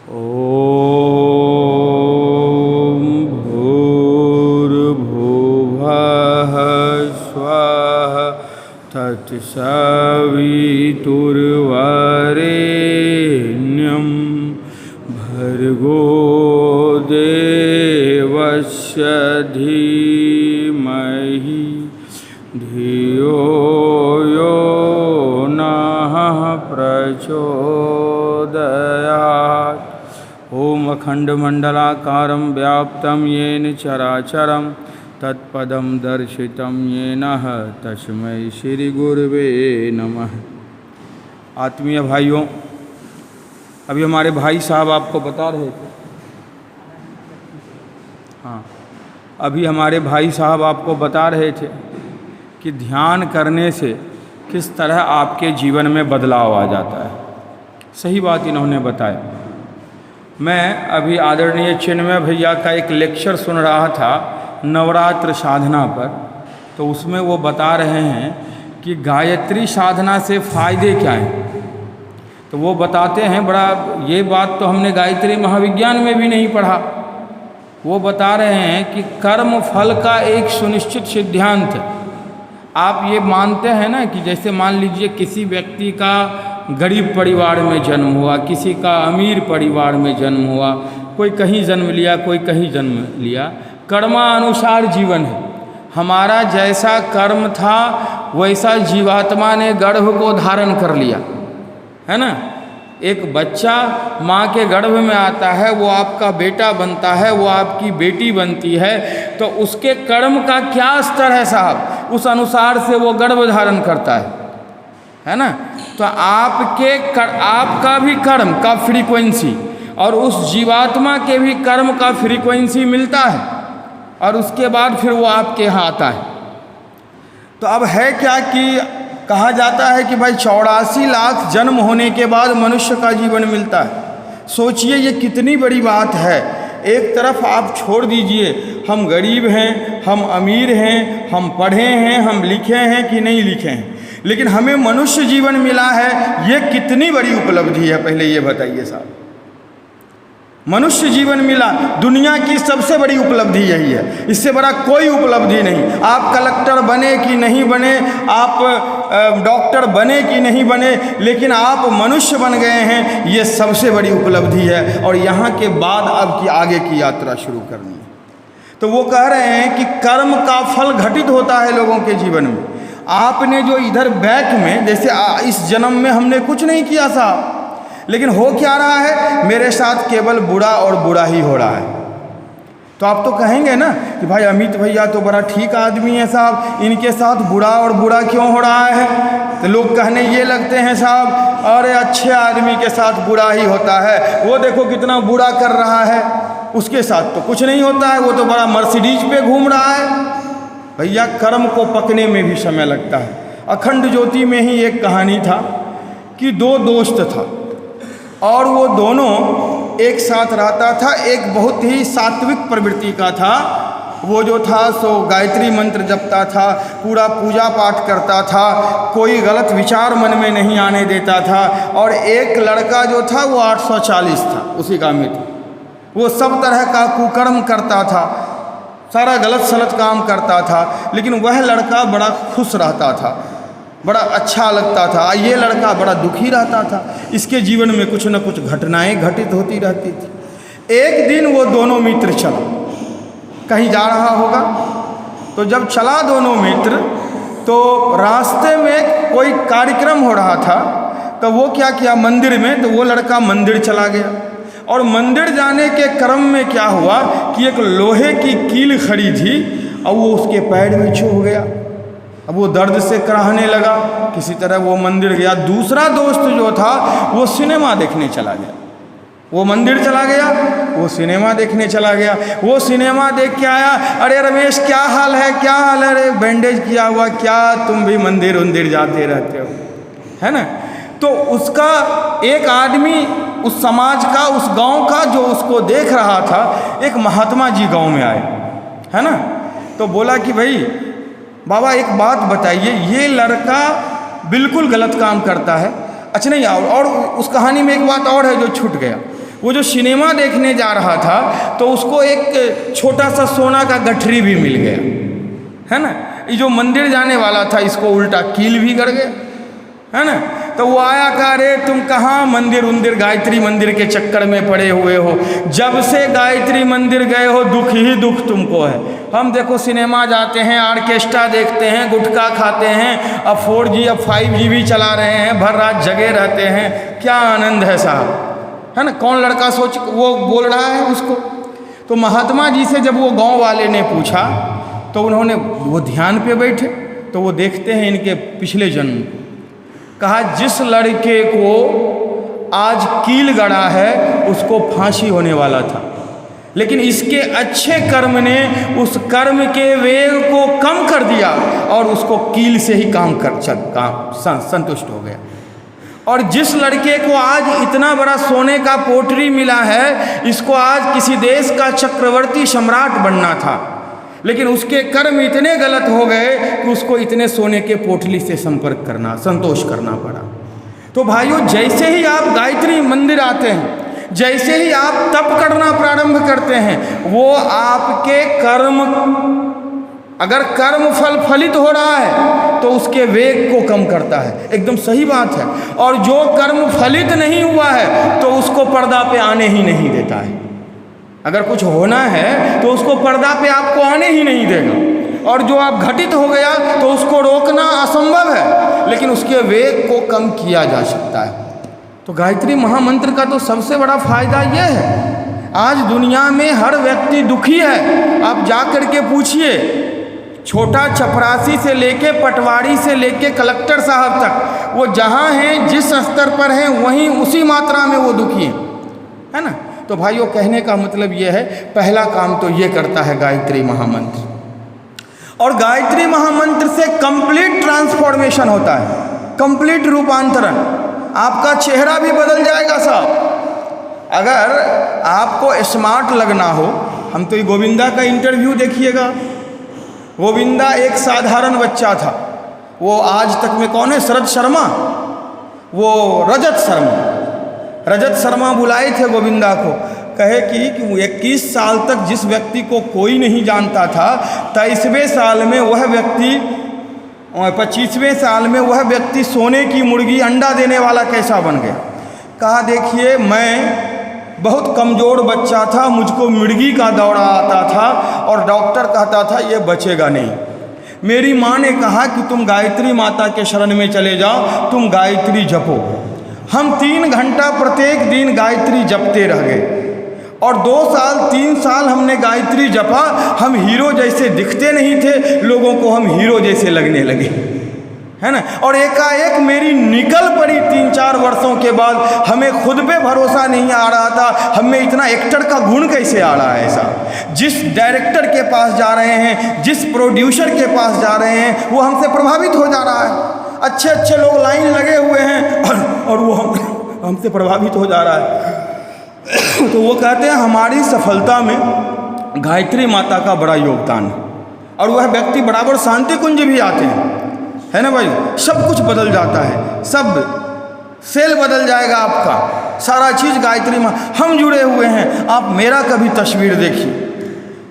ॐ भूर्भुवः स्वः तत्सवितुर्वरेण्यं भर्गो देवस्य धीमहि धियो यो नः प्रचोदयात्। ॐ अखण्डमण्डलाकारं व्याप्तं येन चराचरं तत्पदं दर्शितं येन तस्मै श्रीगुरुवे नमः। आत्मीय भाइयों, अभी हमारे भाई साहब आपको बता रहे थे, अभी हमारे भाई साहब आपको बता रहे थे कि ध्यान करने से किस तरह आपके जीवन में बदलाव आ जाता है। सही बात इन्होंने बताया। मैं अभी आदरणीय चिन्मय भैया का एक लेक्चर सुन रहा था नवरात्र साधना पर, तो उसमें वो बता रहे हैं कि गायत्री साधना से फ़ायदे क्या हैं। तो वो बताते हैं, बड़ा ये बात तो हमने गायत्री महाविज्ञान में भी नहीं पढ़ा। वो बता रहे हैं कि कर्म फल का एक सुनिश्चित सिद्धांत है। आप ये मानते हैं ना कि जैसे मान लीजिए किसी व्यक्ति का गरीब परिवार में जन्म हुआ, किसी का अमीर परिवार में जन्म हुआ, कोई कहीं जन्म लिया, कोई कहीं जन्म लिया, कर्मानुसार जीवन है। हमारा जैसा कर्म था वैसा जीवात्मा ने गर्भ को धारण कर लिया, है ना। एक बच्चा माँ के गर्भ में आता है, वो आपका बेटा बनता है, वो आपकी बेटी बनती है, तो उसके कर्म का क्या स्तर है साहब, उस अनुसार से वो गर्भ धारण करता है ना। तो आपका भी कर्म का फ्रीक्वेंसी और उस जीवात्मा के भी कर्म का फ्रीक्वेंसी मिलता है, और उसके बाद फिर वो आपके यहाँ आता है। तो अब है क्या कि कहा जाता है कि भाई 84 लाख जन्म होने के बाद मनुष्य का जीवन मिलता है। सोचिए ये कितनी बड़ी बात है। एक तरफ आप छोड़ दीजिए हम गरीब हैं, हम अमीर हैं, हम पढ़े हैं, हम लिखे हैं कि नहीं लिखे हैं, लेकिन हमें मनुष्य जीवन मिला है। ये कितनी बड़ी उपलब्धि है, पहले ये बताइए साहब। मनुष्य जीवन मिला, दुनिया की सबसे बड़ी उपलब्धि यही है। इससे बड़ा कोई उपलब्धि नहीं। आप कलेक्टर बने कि नहीं बने, आप डॉक्टर बने कि नहीं बने, लेकिन आप मनुष्य बन गए हैं, ये सबसे बड़ी उपलब्धि है। और यहाँ के बाद अब की आगे की यात्रा शुरू करनी है। तो वो कह रहे हैं कि कर्म का फल घटित होता है लोगों के जीवन में। आपने जो इधर बैक में, जैसे इस जन्म में हमने कुछ नहीं किया साहब, लेकिन हो क्या रहा है, मेरे साथ केवल बुरा और बुरा ही हो रहा है। तो आप तो कहेंगे ना कि भाई अमित भैया तो बड़ा ठीक आदमी है साहब, इनके साथ बुरा और बुरा क्यों हो रहा है। तो लोग कहने ये लगते हैं साहब, अरे अच्छे आदमी के साथ बुरा ही होता है, वो देखो कितना बुरा कर रहा है, उसके साथ तो कुछ नहीं होता है, वो तो बड़ा मर्सिडीज पे घूम रहा है। भैया कर्म को पकने में भी समय लगता है। अखंड ज्योति में ही एक कहानी था कि दो दोस्त था और वो दोनों एक साथ रहता था। एक बहुत ही सात्विक प्रवृत्ति का था, वो जो था सो गायत्री मंत्र जपता था, पूरा पूजा पाठ करता था, कोई गलत विचार मन में नहीं आने देता था। और एक लड़का जो था वो 840 था, उसी का मित्र, वो सब तरह का कुकर्म करता था, सारा गलत सलत काम करता था, लेकिन वह लड़का बड़ा खुश रहता था, बड़ा अच्छा लगता था। ये लड़का बड़ा दुखी रहता था, इसके जीवन में कुछ न कुछ घटनाएं घटित होती रहती थी। एक दिन वो दोनों मित्र चला, कहीं जा रहा होगा, तो जब चला दोनों मित्र, तो रास्ते में कोई कार्यक्रम हो रहा था, तो वो क्या किया, मंदिर में, तो वो लड़का मंदिर चला गया। और मंदिर जाने के क्रम में क्या हुआ कि एक लोहे की कील खड़ी थी और वो उसके पैर में चुभ गया। अब वो दर्द से कराहने लगा, किसी तरह वो मंदिर गया। दूसरा दोस्त जो था वो सिनेमा देखने चला गया, वो मंदिर चला गया, वो सिनेमा देखने चला गया। वो सिनेमा देख के आया, अरे रमेश क्या हाल है, क्या हाल है, अरे बैंडेज किया हुआ, क्या तुम भी मंदिर उंदिर जाते रहते हो, है ना। तो उसका एक आदमी उस समाज का, उस गांव का जो उसको देख रहा था, एक महात्मा जी गांव में आए, है ना। तो बोला कि भाई बाबा एक बात बताइए, ये लड़का बिल्कुल गलत काम करता है। अच्छा नहीं, और उस कहानी में एक बात और है जो छूट गया। वो जो सिनेमा देखने जा रहा था तो उसको एक छोटा सा सोना का गठरी भी मिल गया, है ना। ये जो मंदिर जाने वाला था इसको उल्टा कील भी कर गया, है ना। तो वो आया कहा, रे तुम कहाँ मंदिर उंदिर गायत्री मंदिर के चक्कर में पड़े हुए हो, जब से गायत्री मंदिर गए हो दुख ही दुख तुमको है। हम देखो सिनेमा जाते हैं, ऑर्केस्ट्रा देखते हैं, गुटखा खाते हैं, अब 4G अब 5G भी चला रहे हैं, भर रात जगे रहते हैं, क्या आनंद है साहब, है ना। कौन लड़का सोच वो बोल रहा है उसको। तो महात्मा जी से जब वो गांव वाले ने पूछा तो उन्होंने वो ध्यान पे बैठे तो वो देखते हैं इनके पिछले जन्म। कहा जिस लड़के को आज कील गड़ा है उसको फांसी होने वाला था, लेकिन इसके अच्छे कर्म ने उस कर्म के वेग को कम कर दिया और उसको कील से ही काम संतुष्ट हो गया। और जिस लड़के को आज इतना बड़ा सोने का पोटरी मिला है, इसको आज किसी देश का चक्रवर्ती सम्राट बनना था, लेकिन उसके कर्म इतने गलत हो गए कि उसको इतने सोने के पोटली से संतोष करना पड़ा। तो भाइयों, जैसे ही आप गायत्री मंदिर आते हैं, जैसे ही आप तप करना प्रारंभ करते हैं, वो आपके कर्म, अगर कर्म फल फलित हो रहा है तो उसके वेग को कम करता है, एकदम सही बात है। और जो कर्म फलित नहीं हुआ है तो उसको पर्दा पे आने ही नहीं देता है। अगर कुछ होना है तो उसको पर्दा पे आपको आने ही नहीं देगा, और जो आप घटित हो गया तो उसको रोकना असंभव है, लेकिन उसके वेग को कम किया जा सकता है। तो गायत्री महामंत्र का तो सबसे बड़ा फायदा यह है, आज दुनिया में हर व्यक्ति दुखी है। आप जा कर के पूछिए, छोटा चपरासी से लेके पटवारी से लेके कलेक्टर साहब तक, वो जहाँ हैं, जिस स्तर पर हैं, वहीं उसी मात्रा में वो दुखी हैं, है ना। तो भाइयों, कहने का मतलब ये है, पहला काम तो ये करता है गायत्री महामंत्र, और गायत्री महामंत्र से कंप्लीट ट्रांसफॉर्मेशन होता है, कंप्लीट रूपांतरण। आपका चेहरा भी बदल जाएगा साहब। अगर आपको स्मार्ट लगना हो, हम तो ये गोविंदा का इंटरव्यू देखिएगा। गोविंदा एक साधारण बच्चा था, वो आज तक में कौन है, शरद शर्मा, वो रजत शर्मा बुलाए थे गोविंदा को, कहे कि 21 साल तक जिस व्यक्ति को कोई नहीं जानता था, 23वें साल में वह व्यक्ति, 25वें साल में वह व्यक्ति सोने की मुर्गी अंडा देने वाला कैसा बन गया। कहा देखिए, मैं बहुत कमज़ोर बच्चा था, मुझको मुर्गी का दौरा आता था और डॉक्टर कहता था ये बचेगा नहीं। मेरी माँ ने कहा कि तुम गायत्री माता के शरण में चले जाओ, तुम गायत्री जपो। हम 3 घंटा प्रत्येक दिन गायत्री जपते रह गए, और 2 साल 3 साल हमने गायत्री जपा। हम हीरो जैसे दिखते नहीं थे, लोगों को हम हीरो जैसे लगने लगे, है ना। और एकाएक मेरी निकल पड़ी 3-4 वर्षों के बाद। हमें खुद पे भरोसा नहीं आ रहा था, हमें इतना एक्टर का गुण कैसे आ रहा है ऐसा। जिस डायरेक्टर के पास जा रहे हैं, जिस प्रोड्यूसर के पास जा रहे हैं, वो हमसे प्रभावित हो जा रहा है। अच्छे अच्छे लोग लाइन लगे हुए हैं और वो हमसे प्रभावित हो जा रहा है। तो वो कहते हैं हमारी सफलता में गायत्री माता का बड़ा योगदान है। और वह व्यक्ति बराबर शांति कुंज भी आते हैं, है ना भाई। सब कुछ बदल जाता है, सब सेल बदल जाएगा आपका, सारा चीज़ गायत्री माँ। हम जुड़े हुए हैं, आप मेरा कभी तस्वीर देखिए,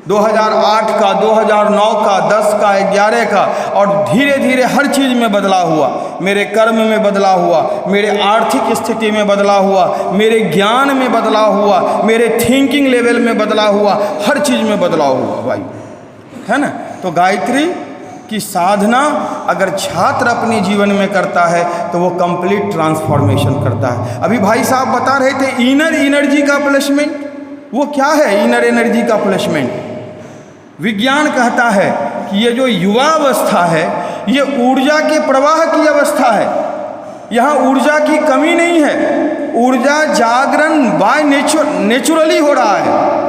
2008 का, 2009 का, 10 का, 11 का, और धीरे धीरे हर चीज़ में बदलाव हुआ। मेरे कर्म में बदलाव हुआ, मेरे आर्थिक स्थिति में बदलाव हुआ, मेरे ज्ञान में बदलाव हुआ, मेरे थिंकिंग लेवल में बदलाव हुआ, हर चीज़ में बदलाव हुआ भाई, है ना। तो गायत्री की साधना अगर छात्र अपने जीवन में करता है तो वो कंप्लीट ट्रांसफॉर्मेशन करता है। अभी भाई साहब बता रहे थे इनर एनर्जी का प्लेसमेंट। वो क्या है इनर एनर्जी का प्लेसमेंट? विज्ञान कहता है कि ये जो युवा अवस्था है, ये ऊर्जा के प्रवाह की अवस्था है। यहाँ ऊर्जा की कमी नहीं है, ऊर्जा जागरण बाय नेचुरली हो रहा है।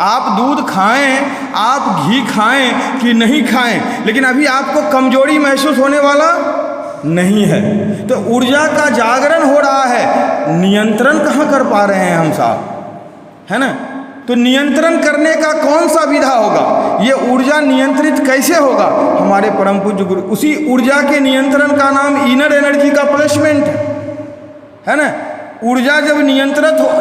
आप दूध खाएं, आप घी खाएं कि नहीं खाएं, लेकिन अभी आपको कमजोरी महसूस होने वाला नहीं है। तो ऊर्जा का जागरण हो रहा है, नियंत्रण कहाँ कर पा रहे हैं हम साहब, है ना। तो नियंत्रण करने का कौन सा विधा होगा? ये ऊर्जा नियंत्रित कैसे होगा? हमारे परम पूज्य गुरु, उसी ऊर्जा के नियंत्रण का नाम इनर एनर्जी का प्लेसमेंट है ना। ऊर्जा जब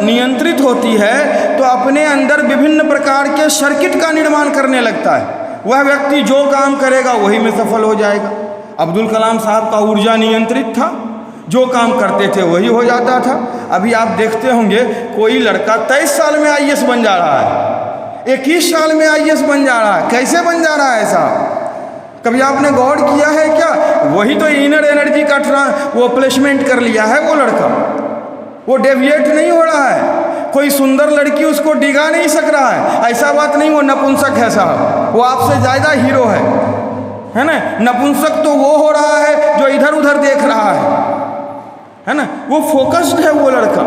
नियंत्रित होती है तो अपने अंदर विभिन्न प्रकार के सर्किट का निर्माण करने लगता है। वह व्यक्ति जो काम करेगा वही में सफल हो जाएगा। अब्दुल कलाम साहब का ऊर्जा नियंत्रित था, जो काम करते थे वही हो जाता था। अभी आप देखते होंगे कोई लड़का 23 साल में आईएएस बन जा रहा है, 21 साल में आईएएस बन जा रहा है। कैसे बन जा रहा है साहब? कभी आपने गौर किया है क्या? वही तो इनर एनर्जी का वो प्लेसमेंट कर लिया है वो लड़का, वो डेविएट नहीं हो रहा है। कोई सुंदर लड़की उसको डिगा नहीं सक रहा है। ऐसा बात नहीं वो नपुंसक है साहब, वो आपसे ज़्यादा हीरो है ना। नपुंसक तो वो हो रहा है जो इधर उधर देख रहा है ना। वो फोकस्ड है, वो लड़का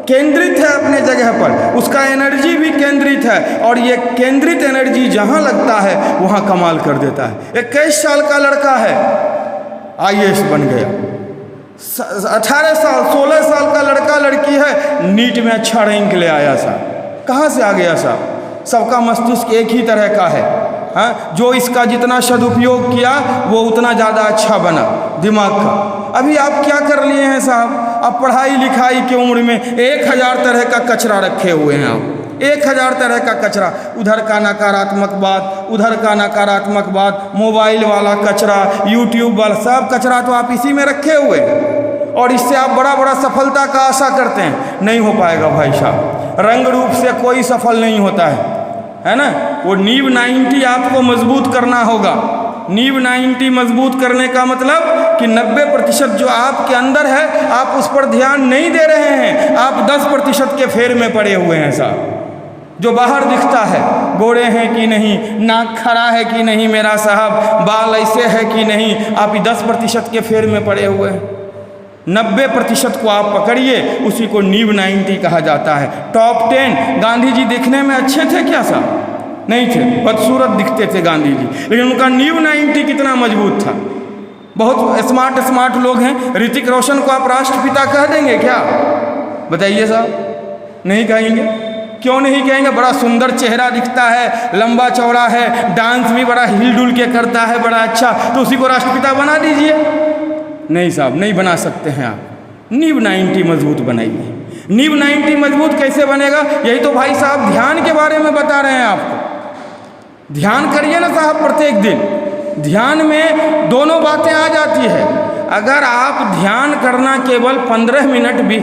केंद्रित है अपने जगह पर, उसका एनर्जी भी केंद्रित है और ये केंद्रित एनर्जी जहाँ लगता है वहाँ कमाल कर देता है। 21 साल का लड़का है, आईएएस बन गया। 18 साल 16 साल का लड़का लड़की है, नीट में अच्छा रैंक ले आया साहब। कहाँ से आ गया साहब? सबका मस्तिष्क एक ही तरह का है। हाँ, जो इसका जितना सदुपयोग किया वो उतना ज़्यादा अच्छा बना दिमाग का। अभी आप क्या कर लिए हैं साहब? अब पढ़ाई लिखाई की उम्र में 1000 तरह का कचरा रखे हुए हैं आप, 1000 तरह का कचरा। उधर का नकारात्मक बात, उधर का नकारात्मक बात, मोबाइल वाला कचरा, यूट्यूब वाला, सब कचरा तो आप इसी में रखे हुए हैं और इससे आप बड़ा बड़ा सफलता का आशा करते हैं। नहीं हो पाएगा भाई साहब, रंग रूप से कोई सफल नहीं होता है ना। वो नींव 90 आपको मजबूत करना होगा। नींव 90 मजबूत करने का मतलब कि 90% जो आपके अंदर है आप उस पर ध्यान नहीं दे रहे हैं, आप 10% के फेर में पड़े हुए हैं साहब। जो बाहर दिखता है, गोरे हैं कि नहीं, नाक खड़ा है कि नहीं मेरा साहब, बाल ऐसे है कि नहीं, आप 10% के फेर में पड़े हुए हैं। 90% को आप पकड़िए, उसी को नींव 90 कहा जाता है। टॉप 10 गांधी जी दिखने में अच्छे थे क्या साहब? नहीं थे, बदसूरत दिखते थे गांधी जी, लेकिन उनका नींव 90 कितना मजबूत था। बहुत स्मार्ट लोग हैं। ऋतिक रोशन को आप राष्ट्रपिता कह देंगे क्या? बताइए साहब, नहीं कहेंगे। क्यों नहीं कहेंगे? बड़ा सुंदर चेहरा दिखता है, लंबा चौड़ा है, डांस भी बड़ा हिल डुल के करता है, बड़ा अच्छा, तो उसी को राष्ट्रपिता बना दीजिए। नहीं साहब, नहीं बना सकते हैं आप। नींव 90 मजबूत बनाइए। नींव 90 मजबूत कैसे बनेगा? यही तो भाई साहब ध्यान के बारे में बता रहे हैं आपको। ध्यान करिए ना साहब प्रत्येक दिन। ध्यान में दोनों बातें आ जाती है। अगर आप ध्यान करना केवल 15 मिनट भी,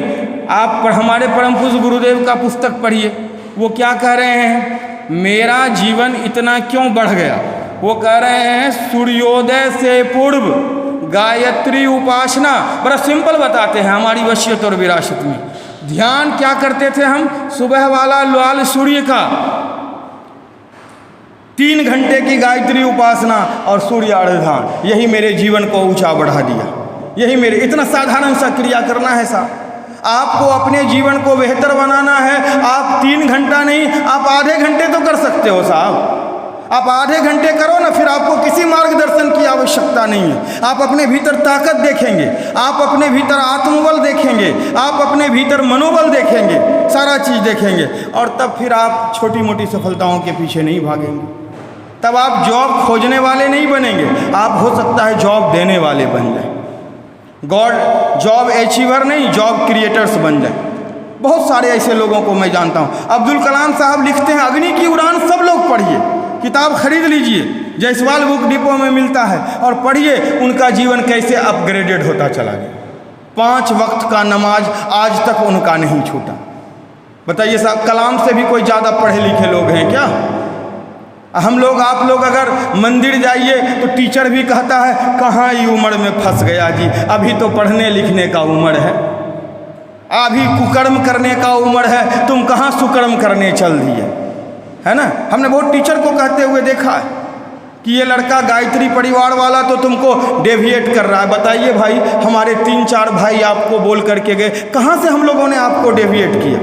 आप हमारे परम पूज्य गुरुदेव का पुस्तक पढ़िए, वो क्या कह रहे हैं? मेरा जीवन इतना क्यों बढ़ गया? वो कह रहे हैं सूर्योदय से पूर्व गायत्री उपासना। बड़ा सिंपल बताते हैं हमारी वसीयत और विरासत में। ध्यान क्या करते थे हम? सुबह वाला लाल सूर्य का 3 घंटे की गायत्री उपासना और सूर्यार्घ ध्यान, यही मेरे जीवन को ऊंचा बढ़ा दिया। यही मेरे, इतना साधारण सा क्रिया करना है साहब। आपको अपने जीवन को बेहतर बनाना है, आप 3 घंटा नहीं, आप आधे घंटे तो कर सकते हो साहब। आप आधे घंटे करो ना, फिर आपको किसी मार्गदर्शन की आवश्यकता नहीं है। आप अपने भीतर ताकत देखेंगे, आप अपने भीतर आत्मबल देखेंगे, आप अपने भीतर मनोबल देखेंगे, सारा चीज़ देखेंगे, और तब फिर आप छोटी मोटी सफलताओं के पीछे नहीं भागेंगे। तब आप जॉब खोजने वाले नहीं बनेंगे, आप हो सकता है जॉब देने वाले बन जाए। गॉड जॉब अचीवर नहीं, जॉब क्रिएटर्स बन जाए। बहुत सारे ऐसे लोगों को मैं जानता हूँ। अब्दुल कलाम साहब लिखते हैं अग्नि की उड़ान, सब लोग पढ़िए, किताब खरीद लीजिए, जयसवाल बुक डिपो में मिलता है, और पढ़िए उनका जीवन कैसे अपग्रेडेड होता चला गया। 5 वक्त का नमाज आज तक उनका नहीं छूटा। बताइए साहब, कलाम से भी कोई ज़्यादा पढ़े लिखे लोग हैं क्या? हम लोग, आप लोग अगर मंदिर जाइए तो टीचर भी कहता है कहाँ ये उम्र में फंस गया जी, अभी तो पढ़ने लिखने का उम्र है, अभी कुकर्म करने का उम्र है, तुम कहाँ सुकर्म करने चल दिए, है ना। हमने बहुत टीचर को कहते हुए देखा है कि ये लड़का गायत्री परिवार वाला तो तुमको डेविएट कर रहा है। बताइए भाई, हमारे 3-4 भाई आपको बोल करके गए, कहाँ से हम लोगों ने आपको डेविएट किया?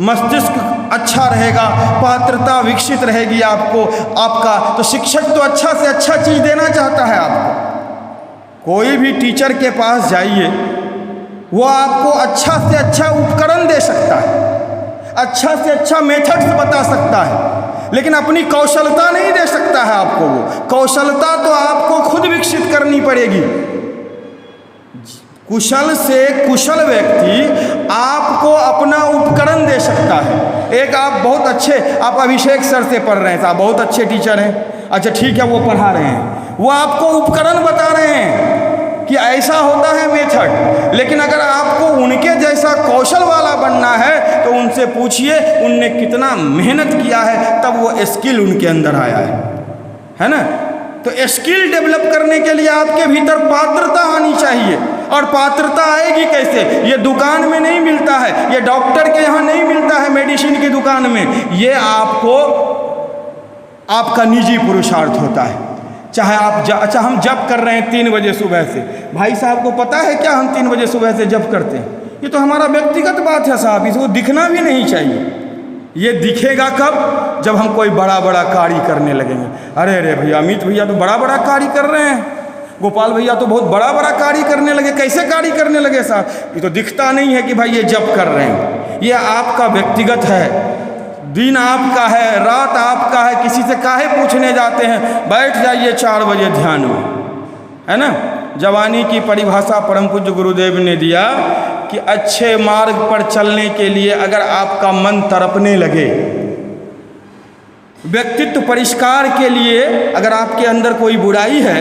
मस्तिष्क अच्छा रहेगा, पात्रता विकसित रहेगी आपका तो शिक्षक तो अच्छा से अच्छा चीज़ देना चाहता है आपको। कोई भी टीचर के पास जाइए, वो आपको अच्छा से अच्छा उपकरण दे सकता है, अच्छा से अच्छा मेथड्स बता सकता है, लेकिन अपनी कौशलता नहीं दे सकता है आपको। वो कौशलता तो आपको खुद विकसित करनी पड़ेगी। कुशल से कुशल व्यक्ति आपको अपना उपकरण दे सकता है। एक आप बहुत अच्छे, आप अभिषेक सर से पढ़ रहे हैं, साहब बहुत अच्छे टीचर हैं, अच्छा ठीक है, वो पढ़ा रहे हैं, वो आपको उपकरण बता रहे हैं कि ऐसा होता है मेथड। लेकिन अगर आपको उनके जैसा कौशल वाला बनना है तो उनसे पूछिए उनने कितना मेहनत किया है, तब वो स्किल उनके अंदर आया है ना। तो स्किल डेवलप करने के लिए आपके भीतर पात्रता आनी चाहिए। और पात्रता आएगी कैसे? ये दुकान में नहीं मिलता है, ये डॉक्टर के यहाँ नहीं मिलता है, मेडिसिन की दुकान में। ये आपको आपका निजी पुरुषार्थ होता है। चाहे आप अच्छा हम जप कर रहे हैं 3 बजे सुबह से, भाई साहब को पता है क्या हम 3 बजे सुबह से जप करते हैं? ये तो हमारा व्यक्तिगत बात है साहब, इसको दिखना भी नहीं चाहिए। ये दिखेगा कब? जब हम कोई बड़ा बड़ा कार्य करने लगेंगे। अरे अरे भैया, अमित भैया तो बड़ा बड़ा कार्य कर रहे हैं, गोपाल भैया तो बहुत बड़ा बड़ा कार्य करने लगे। कैसे कार्य करने लगे साहब? ये तो दिखता नहीं है कि भाई ये जप कर रहे हैं। ये आपका व्यक्तिगत है, दिन आपका है, रात आपका है, किसी से काहे पूछने जाते हैं? बैठ जाइए 4 बजे ध्यान में, है ना। जवानी की परिभाषा परम पूज्य गुरुदेव ने दिया कि अच्छे मार्ग पर चलने के लिए अगर आपका मन तड़पने लगे, व्यक्तित्व परिष्कार के लिए अगर आपके अंदर कोई बुराई है,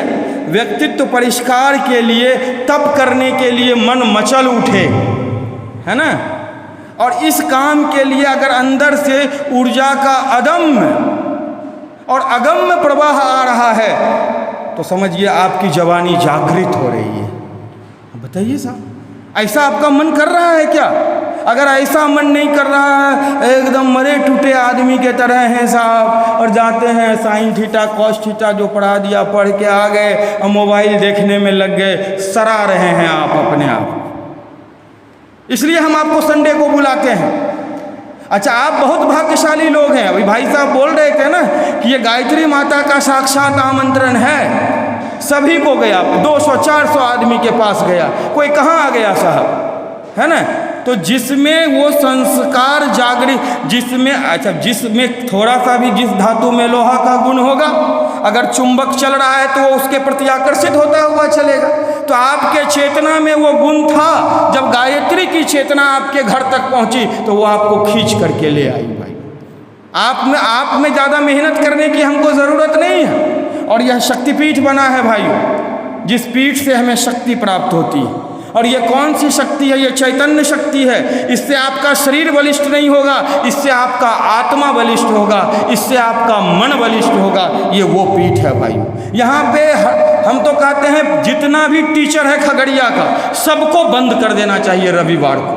व्यक्तित्व परिष्कार के लिए तप करने के लिए मन मचल उठे, है ना, और इस काम के लिए अगर अंदर से ऊर्जा का अदम्य और अगम्य प्रवाह आ रहा है तो समझिए आपकी जवानी जागृत हो रही है। बताइए साहब, ऐसा आपका मन कर रहा है क्या? अगर ऐसा मन नहीं कर रहा है, एकदम मरे टूटे आदमी के तरह हैं साहब, और जाते हैं साइन थीटा कॉस थीटा जो पढ़ा दिया पढ़ के आ गए और मोबाइल देखने में लग गए, सरा रहे हैं आप अपने आप। इसलिए हम आपको संडे को बुलाते हैं। अच्छा, आप बहुत भाग्यशाली लोग हैं। अभी भाई साहब बोल रहे थे ना कि ये गायत्री माता का साक्षात आमंत्रण है, सभी को गया, 200-400 आदमी के पास गया, कोई कहाँ आ गया साहब, है ना। तो जिसमें वो संस्कार जागृत, जिसमें अच्छा जिसमें थोड़ा सा भी जिस धातु में लोहा का गुण होगा, अगर चुंबक चल रहा है तो वो उसके प्रति आकर्षित होता हुआ चलेगा। तो आपके चेतना में वो गुण था। जब गायत्री की चेतना आपके घर तक पहुंची तो वो आपको खींच करके ले आई। भाई आप में ज़्यादा मेहनत करने की हमको ज़रूरत नहीं है। और यह शक्तिपीठ बना है भाइयों, जिस पीठ से हमें शक्ति प्राप्त होती है। और ये कौन सी शक्ति है? ये चैतन्य शक्ति है। इससे आपका शरीर बलिष्ठ नहीं होगा, इससे आपका आत्मा बलिष्ठ होगा, इससे आपका मन बलिष्ठ होगा। ये वो पीठ है भाइयों। यहाँ पे हम तो कहते हैं जितना भी टीचर है खगड़िया का, सबको बंद कर देना चाहिए रविवार को,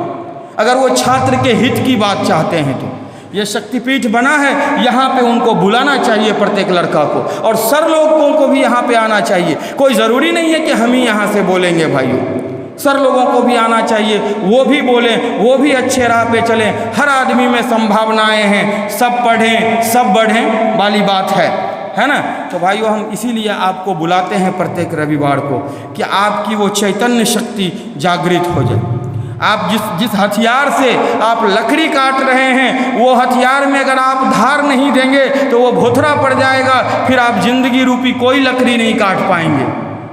अगर वो छात्र के हित की बात चाहते हैं तो। ये शक्तिपीठ बना है, यहाँ पे उनको बुलाना चाहिए प्रत्येक लड़का को, और सर लोगों को भी यहाँ पे आना चाहिए। कोई ज़रूरी नहीं है कि हम ही यहाँ से बोलेंगे भाइयों, सर लोगों को भी आना चाहिए, वो भी बोलें, वो भी अच्छे राह पे चलें। हर आदमी में संभावनाएं हैं, सब पढ़ें सब बढ़ें वाली बात है ना। तो भाइयों, हम इसीलिए आपको बुलाते हैं प्रत्येक रविवार को कि आपकी वो चैतन्य शक्ति जागृत हो जाए। आप जिस हथियार से आप लकड़ी काट रहे हैं, वो हथियार में अगर आप धार नहीं देंगे तो वो भोथरा पड़ जाएगा, फिर आप जिंदगी रूपी कोई लकड़ी नहीं काट पाएंगे।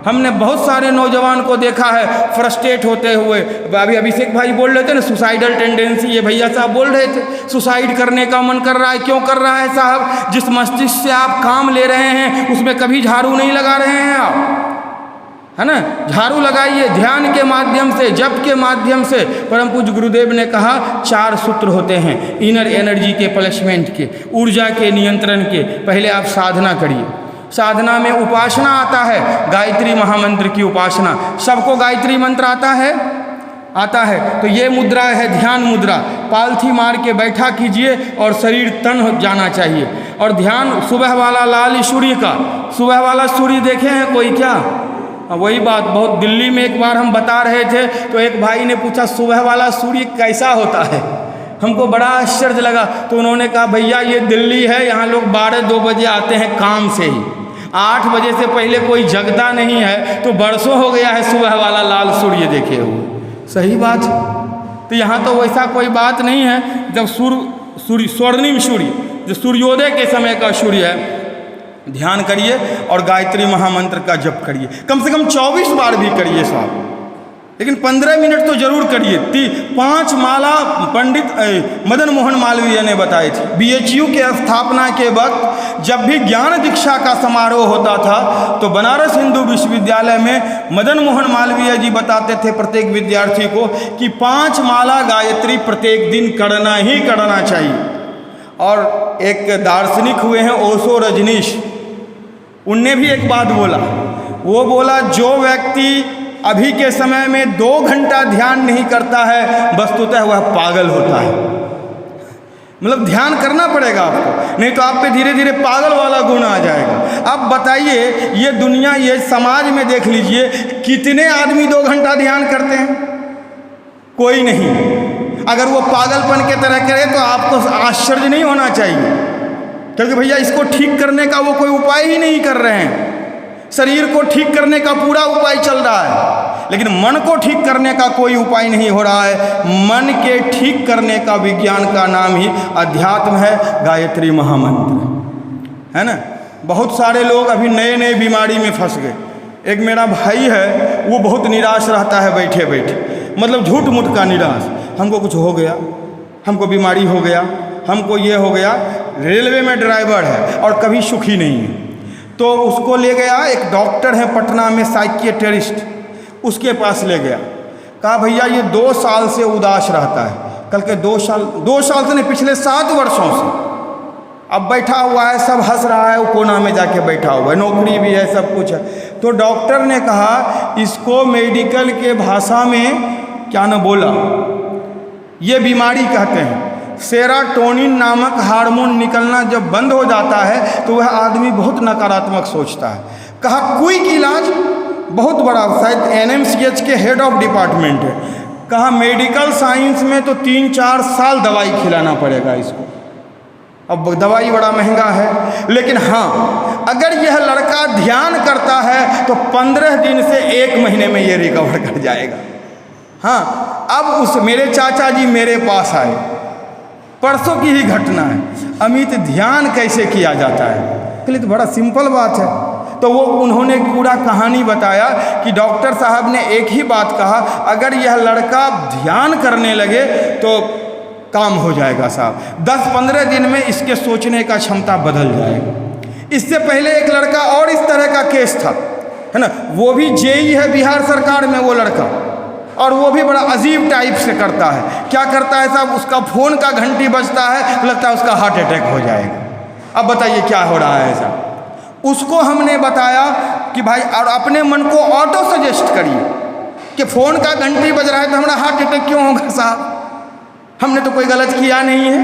हमने बहुत सारे नौजवान को देखा है फ्रस्ट्रेट होते हुए। अभी अभिषेक भाई बोल रहे थे ना, सुसाइडल टेंडेंसी, ये भैया साहब बोल रहे थे सुसाइड करने का मन कर रहा है। क्यों कर रहा है साहब? जिस मस्तिष्क से आप काम ले रहे हैं उसमें कभी झाड़ू नहीं लगा रहे हैं आप, है ना। झाड़ू लगाइए ध्यान के माध्यम से, जप के माध्यम से। परम पूज्य गुरुदेव ने कहा 4 सूत्र होते हैं इनर एनर्जी के प्लेसमेंट के, ऊर्जा के नियंत्रण के। पहले आप साधना करिए। साधना में उपासना आता है, गायत्री महामंत्र की उपासना। सबको गायत्री मंत्र आता है तो ये मुद्रा है ध्यान मुद्रा। पालथी मार के बैठा कीजिए और शरीर तन हो जाना चाहिए। और ध्यान सुबह वाला लाल सूर्य का, सुबह वाला सूर्य देखे हैं कोई क्या? वही बात, बहुत दिल्ली में एक बार हम बता रहे थे तो एक भाई ने पूछा सुबह वाला सूर्य कैसा होता है? हमको बड़ा आश्चर्य लगा। तो उन्होंने कहा भैया ये दिल्ली है, यहाँ लोग 12-2 बजे आते हैं काम से ही, 8 बजे से पहले कोई जगता नहीं है। तो बरसों हो गया है सुबह वाला लाल सूर्य देखे हुए। सही बात। तो यहाँ तो वैसा कोई बात नहीं है। जब सूर्य स्वर्णिम सूर्य, जो सूर्योदय के समय का सूर्य है, ध्यान करिए और गायत्री महामंत्र का जप करिए। कम से कम 24 बार भी करिए साहब, लेकिन 15 मिनट तो जरूर करिए। 5 माला पंडित मदन मोहन मालवीय ने बताई थी। BHU के स्थापना के वक्त जब भी ज्ञान दीक्षा का समारोह होता था तो बनारस हिंदू विश्वविद्यालय में मदन मोहन मालवीय जी बताते थे प्रत्येक विद्यार्थी को कि 5 माला गायत्री प्रत्येक दिन करना ही करना चाहिए। और एक दार्शनिक हुए हैं ओशो रजनीश, उनने भी एक बात बोला। वो बोला जो व्यक्ति अभी के समय में 2 घंटा ध्यान नहीं करता है वस्तुतः वह पागल होता है। मतलब ध्यान करना पड़ेगा आपको, नहीं तो आप पे धीरे धीरे पागल वाला गुण आ जाएगा। अब बताइए ये दुनिया, ये समाज में देख लीजिए कितने आदमी 2 घंटा ध्यान करते हैं? कोई नहीं। अगर वो पागलपन के तरह करे तो आपको आश्चर्य नहीं होना चाहिए, क्योंकि भैया इसको ठीक करने का वो कोई उपाय ही नहीं कर रहे हैं। शरीर को ठीक करने का पूरा उपाय चल रहा है, लेकिन मन को ठीक करने का कोई उपाय नहीं हो रहा है। मन के ठीक करने का विज्ञान का नाम ही अध्यात्म है, गायत्री महामंत्र है ना। बहुत सारे लोग अभी नए नए बीमारी में फंस गए। एक मेरा भाई है, वो बहुत निराश रहता है बैठे बैठे, मतलब झूठ मूठ का निराश। हमको कुछ हो गया, हमको बीमारी हो गया, हमको ये हो गया। रेलवे में ड्राइवर है और कभी सुखी नहीं है। तो उसको ले गया, एक डॉक्टर है पटना में साइकियाट्रिस्ट, उसके पास ले गया। कहा भैया ये 2 साल से उदास रहता है। कल के 2 साल से नहीं, पिछले 7 वर्षों से। अब बैठा हुआ है, सब हंस रहा है, वो कोना में जाके बैठा हुआ है, नौकरी भी है, सब कुछ है। तो डॉक्टर ने कहा इसको मेडिकल के भाषा में क्या न बोला, ये बीमारी कहते हैं। सेरोटोनिन नामक हार्मोन निकलना जब बंद हो जाता है तो वह आदमी बहुत नकारात्मक सोचता है। कहा क्विक इलाज, बहुत बड़ा, शायद NMCH के हेड ऑफ डिपार्टमेंट है। कहा मेडिकल साइंस में तो 3-4 साल दवाई खिलाना पड़ेगा इसको। अब दवाई बड़ा महंगा है, लेकिन हाँ अगर यह लड़का ध्यान करता है तो 15 दिन से 1 महीने में ये रिकवर कर जाएगा। हाँ, अब उस मेरे चाचा जी मेरे पास आए, परसों की ही घटना है। अमित ध्यान कैसे किया जाता है? के लिए तो बड़ा सिंपल बात है। तो वो उन्होंने पूरा कहानी बताया कि डॉक्टर साहब ने एक ही बात कहा, अगर यह लड़का ध्यान करने लगे तो काम हो जाएगा साहब। 10-15 दिन में इसके सोचने का क्षमता बदल जाएगी। इससे पहले एक लड़का और इस तरह का केस था, है ना, वो भी JEE है बिहार सरकार में वो लड़का, और वो भी बड़ा अजीब टाइप से करता है। क्या करता है साहब, उसका फ़ोन का घंटी बजता है तो लगता है उसका हार्ट अटैक हो जाएगा। अब बताइए क्या हो रहा है ऐसा। उसको हमने बताया कि भाई, और अपने मन को ऑटो सजेस्ट करिए कि फ़ोन का घंटी बज रहा है तो हमारा हार्ट अटैक क्यों होगा साहब? हमने तो कोई गलत किया नहीं है,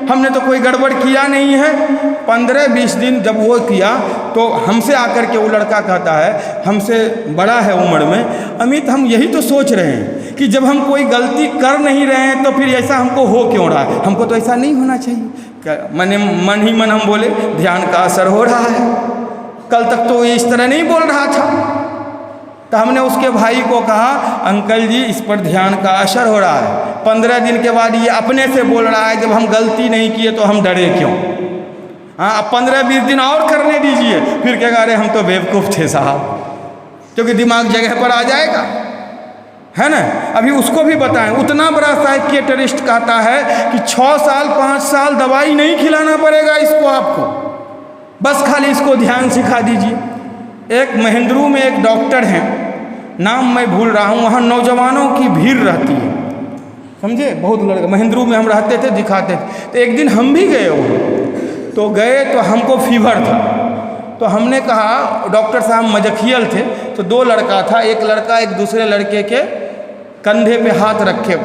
हमने तो कोई गड़बड़ किया नहीं है। 15-20 दिन जब वो किया तो हमसे आकर के वो लड़का कहता है, हमसे बड़ा है उम्र में, अमित हम यही तो सोच रहे हैं कि जब हम कोई गलती कर नहीं रहे हैं तो फिर ऐसा हमको हो क्यों रहा है? हमको तो ऐसा नहीं होना चाहिए। मन ही मन हम बोले ध्यान का असर हो रहा है, कल तक तो ये इस तरह नहीं बोल रहा था। तो हमने उसके भाई को कहा, अंकल जी इस पर ध्यान का असर हो रहा है। 15 दिन के बाद ये अपने से बोल रहा है जब हम गलती नहीं किए तो हम डरे क्यों? हाँ, अब 15-20 दिन और करने दीजिए, फिर क्या कह रहे हम तो बेवकूफ़ थे साहब, क्योंकि दिमाग जगह पर आ जाएगा, है ना। अभी उसको भी बताएं, उतना बड़ा साइकियाट्रिस्ट कहता है कि 6 साल 5 साल दवाई नहीं खिलाना पड़ेगा इसको, आपको बस खाली इसको ध्यान सिखा दीजिए। एक महेंद्रू में एक डॉक्टर हैं, नाम मैं भूल रहा हूँ, वहाँ नौजवानों की भीड़ रहती है, समझे, बहुत लड़के। महेंद्रू में हम रहते थे, दिखाते थे। तो एक दिन हम भी गए वहाँ, तो गए तो हमको फीवर था, तो हमने कहा, डॉक्टर साहब मजखियल थे, तो 2 लड़का था, एक लड़का एक दूसरे लड़के के कंधे पे हाथ रखे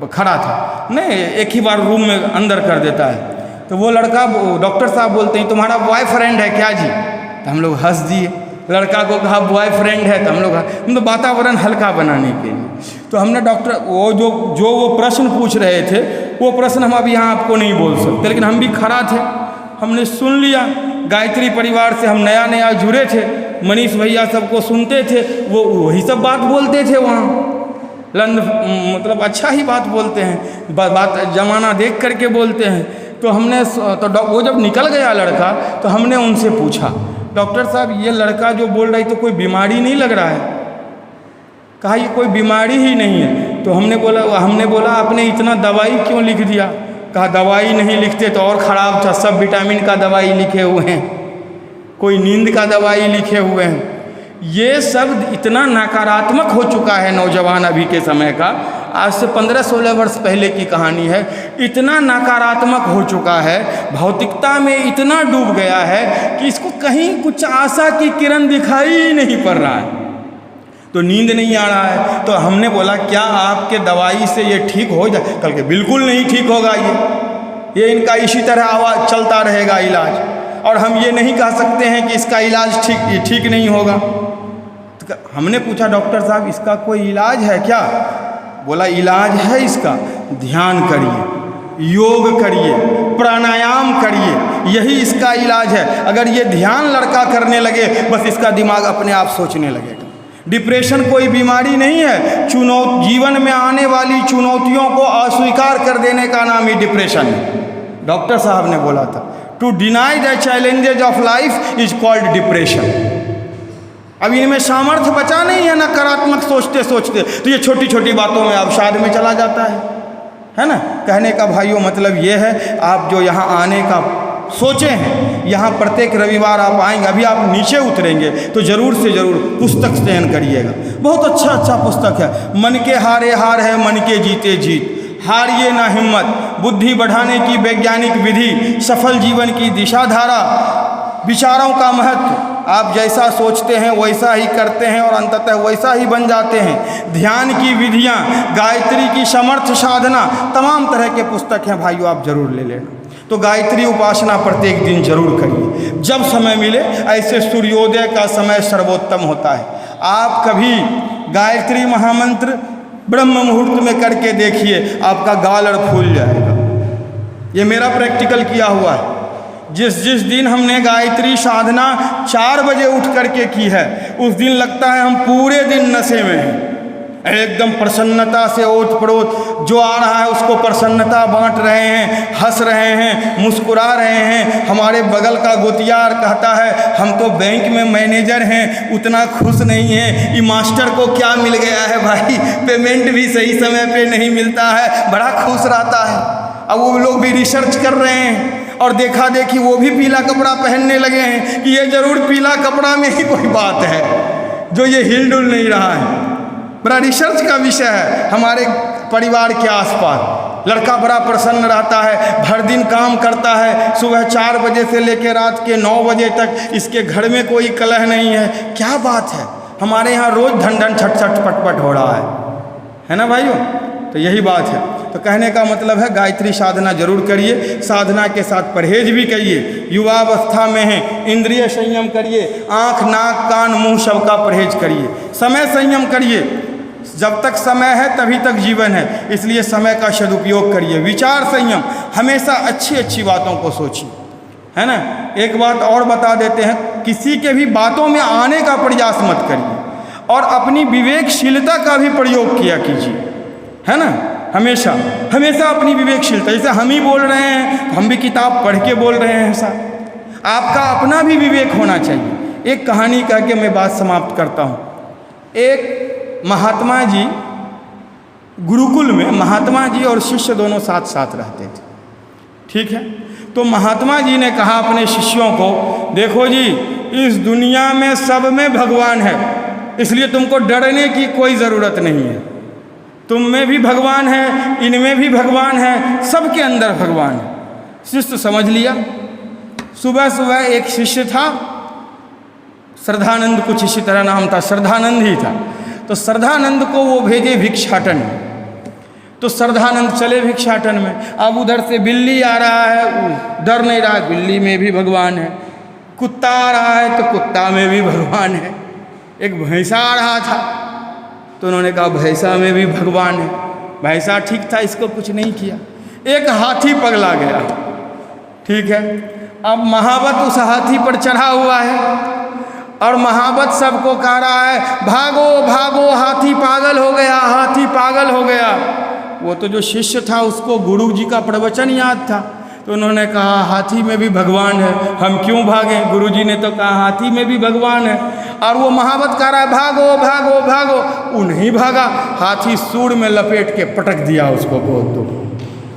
खड़ा था, नहीं एक ही बार रूम में अंदर कर देता है। तो वो लड़का, डॉक्टर साहब बोलते हैं तुम्हारा बॉयफ्रेंड है क्या जी? तो हम लोग हंस दिए। लड़का को कहा बॉयफ्रेंड है, तो हम लोग तो वातावरण हल्का बनाने के लिए। तो हमने डॉक्टर वो प्रश्न पूछ रहे थे, वो प्रश्न हम अभी यहाँ आपको नहीं बोल सकते, लेकिन हम भी खड़ा थे, हमने सुन लिया। गायत्री परिवार से हम नया जुड़े थे, मनीष भैया सबको सुनते थे, वो वही सब बात बोलते थे वहाँ, मतलब अच्छा ही बात बोलते हैं, बात जमाना देख करके बोलते हैं। तो हमने वो जब निकल गया लड़का, तो हमने उनसे पूछा, डॉक्टर साहब ये लड़का जो बोल रहा है तो कोई बीमारी नहीं लग रहा है? कहा ये कोई बीमारी ही नहीं है। तो हमने बोला आपने इतना दवाई क्यों लिख दिया? कहा दवाई नहीं लिखते तो और ख़राब था, सब विटामिन का दवाई लिखे हुए हैं, कोई नींद का दवाई लिखे हुए हैं। ये सब इतना नकारात्मक हो चुका है नौजवान अभी के समय का, आज से 15-16 वर्ष पहले की कहानी है। इतना नकारात्मक हो चुका है, भौतिकता में इतना डूब गया है कि इसको कहीं कुछ आशा की किरण दिखाई ही नहीं पड़ रहा है। तो नींद नहीं आ रहा है। तो हमने बोला क्या आपके दवाई से ये ठीक हो जाए? कल के बिल्कुल नहीं ठीक होगा, ये इनका इसी तरह आवाज़ चलता रहेगा इलाज, और हम ये नहीं कह सकते हैं कि इसका इलाज ठीक नहीं होगा। तो हमने पूछा डॉक्टर साहब इसका कोई इलाज है क्या? बोला इलाज है इसका, ध्यान करिए, योग करिए, प्राणायाम करिए, यही इसका इलाज है। अगर ये ध्यान लड़का करने लगे बस इसका दिमाग अपने आप सोचने लगेगा। डिप्रेशन कोई बीमारी नहीं है, जीवन में आने वाली चुनौतियों को अस्वीकार कर देने का नाम ही डिप्रेशन है। डॉक्टर साहब ने बोला था to deny the challenges of life is called depression. अब इनमें सामर्थ्य बचा नहीं है नकारात्मक सोचते सोचते, तो ये छोटी छोटी बातों में अवसाद में चला जाता है ना। कहने का भाइयों मतलब ये है, आप जो यहाँ आने का सोचे हैं, यहाँ प्रत्येक रविवार आप आएंगे, अभी आप नीचे उतरेंगे तो ज़रूर से ज़रूर पुस्तक चयन करिएगा। बहुत अच्छा पुस्तक है, मन के हारे हार है, मन के जीते जीत, हारिए ना हिम्मत, बुद्धि बढ़ाने की वैज्ञानिक विधि, सफल जीवन की दिशा धारा, विचारों का महत्व, आप जैसा सोचते हैं वैसा ही करते हैं और अंततः वैसा ही बन जाते हैं, ध्यान की विधियाँ, गायत्री की समर्थ साधना, तमाम तरह के पुस्तक हैं भाइयों, आप जरूर ले लेना। तो गायत्री उपासना प्रत्येक दिन जरूर करिए, जब समय मिले। ऐसे सूर्योदय का समय सर्वोत्तम होता है। आप कभी गायत्री महामंत्र ब्रह्म मुहूर्त में करके देखिए, आपका गाल फूल जाएगा। ये मेरा प्रैक्टिकल किया हुआ है। जिस दिन हमने गायत्री साधना 4 बजे उठ करके की है, उस दिन लगता है हम पूरे दिन नशे में हैं, एकदम प्रसन्नता से ओत प्रोत, जो आ रहा है उसको प्रसन्नता बांट रहे हैं, हंस रहे हैं, मुस्कुरा रहे हैं। हमारे बगल का गोतियार कहता है हम तो बैंक में मैनेजर हैं, उतना खुश नहीं है, ये मास्टर को क्या मिल गया है भाई, पेमेंट भी सही समय पे नहीं मिलता है, बड़ा खुश रहता है। अब वो लोग भी रिसर्च कर रहे हैं और देखा देखी वो भी पीला कपड़ा पहनने लगे हैं कि ये जरूर पीला कपड़ा में ही कोई बात है जो ये हिल डुल नहीं रहा है। बड़ा रिसर्च का विषय है हमारे परिवार के आसपास। लड़का बड़ा प्रसन्न रहता है, भर दिन काम करता है, सुबह 4 बजे से लेकर रात के 9 बजे तक इसके घर में कोई कलह नहीं है। क्या बात है, हमारे यहाँ रोज़ धन धन छट छट पटपट हो रहा है ना भाइयों। तो यही बात है। तो कहने का मतलब है गायत्री साधना जरूर करिए, साधना के साथ परहेज भी करिए। युवावस्था में है, इंद्रिय संयम करिए, आँख नाक कान मुंह सबका परहेज करिए, समय संयम करिए। जब तक समय है तभी तक जीवन है, इसलिए समय का सदुपयोग करिए। विचार संयम, हमेशा अच्छी अच्छी बातों को सोचिए, है ना। एक बात और बता देते हैं, किसी के भी बातों में आने का प्रयास मत करिए और अपनी विवेकशीलता का भी प्रयोग किया कीजिए, है ना। हमेशा हमेशा अपनी विवेकशीलता, जैसे हम ही बोल रहे हैं, हम भी किताब पढ़ के बोल रहे हैं, ऐसा आपका अपना भी विवेक होना चाहिए। एक कहानी कह के मैं बात समाप्त करता हूँ। एक महात्मा जी, गुरुकुल में महात्मा जी और शिष्य दोनों साथ साथ रहते थे, ठीक है। तो महात्मा जी ने कहा अपने शिष्यों को, देखो जी इस दुनिया में सब में भगवान है, इसलिए तुमको डरने की कोई ज़रूरत नहीं है। तुम में भी भगवान है, इनमें भी भगवान है, सबके अंदर भगवान है। शिष्य समझ लिया। सुबह सुबह एक शिष्य था, श्रद्धानंद, कुछ इसी तरह नाम था, श्रद्धानंद ही था। तो श्रद्धानंद को वो भेजे भिक्षाटन। तो श्रद्धानंद चले भिक्षाटन में। अब उधर से बिल्ली आ रहा है, डर नहीं रहा, बिल्ली में भी भगवान है। कुत्ता आ रहा है तो कुत्ता में भी भगवान है। एक भैंसा आ रहा था तो उन्होंने कहा भैंसा में भी भगवान है। भैंसा ठीक था, इसको कुछ नहीं किया। एक हाथी पगला गया, ठीक है। अब महावत उस हाथी पर चढ़ा हुआ है और महावत सबको कह रहा है भागो भागो, हाथी पागल हो गया, हाथी पागल हो गया। वो तो जो शिष्य था उसको गुरु जी का प्रवचन याद था, तो उन्होंने कहा हाथी में भी भगवान है, हम क्यों भागें। गुरु जी ने तो कहा हाथी में भी भगवान है। और वो महावत कह रहा है भागो भागो भागो, वो नहीं भागा, हाथी सूंड में लपेट के पटक दिया उसको बहुत दूर।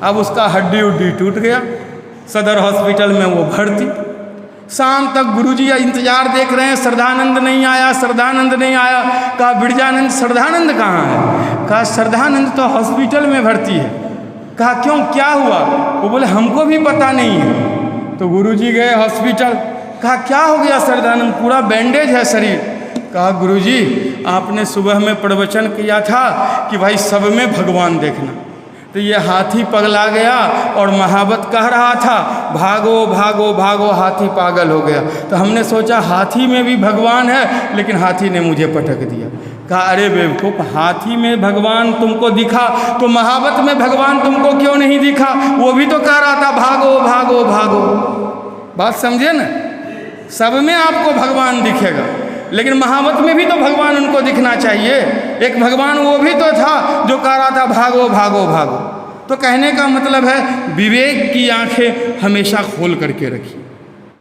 अब उसका हड्डी उड्डी टूट गया, सदर हॉस्पिटल में वो भर्ती। शाम तक गुरुजी इंतजार देख रहे हैं, श्रद्धानंद नहीं आया, श्रद्धानंद नहीं आया। कहा बिरजानंद श्रद्धानंद कहाँ है? कहा श्रद्धानंद तो हॉस्पिटल में भर्ती है। कहा क्यों, क्या हुआ? वो बोले हमको भी पता नहीं है। तो गुरुजी गए हॉस्पिटल। कहा क्या हो गया श्रद्धानंद, पूरा बैंडेज है शरीर। कहा गुरुजी आपने सुबह में प्रवचन किया था कि भाई सब में भगवान देखना, तो ये हाथी पगला गया और महावत कह रहा था भागो भागो भागो, हाथी पागल हो गया। तो हमने सोचा हाथी में भी भगवान है, लेकिन हाथी ने मुझे पटक दिया। कहा अरे बेवकूफ़, हाथी में भगवान तुमको दिखा तो महावत में भगवान तुमको क्यों नहीं दिखा? वो भी तो कह रहा था भागो भागो भागो। बात समझे ना? सब में आपको भगवान दिखेगा, लेकिन महावत में भी तो भगवान उनको दिखना चाहिए। एक भगवान वो भी तो था जो कह रहा था भागो भागो भागो। तो कहने का मतलब है विवेक की आंखें हमेशा खोल करके रखिए।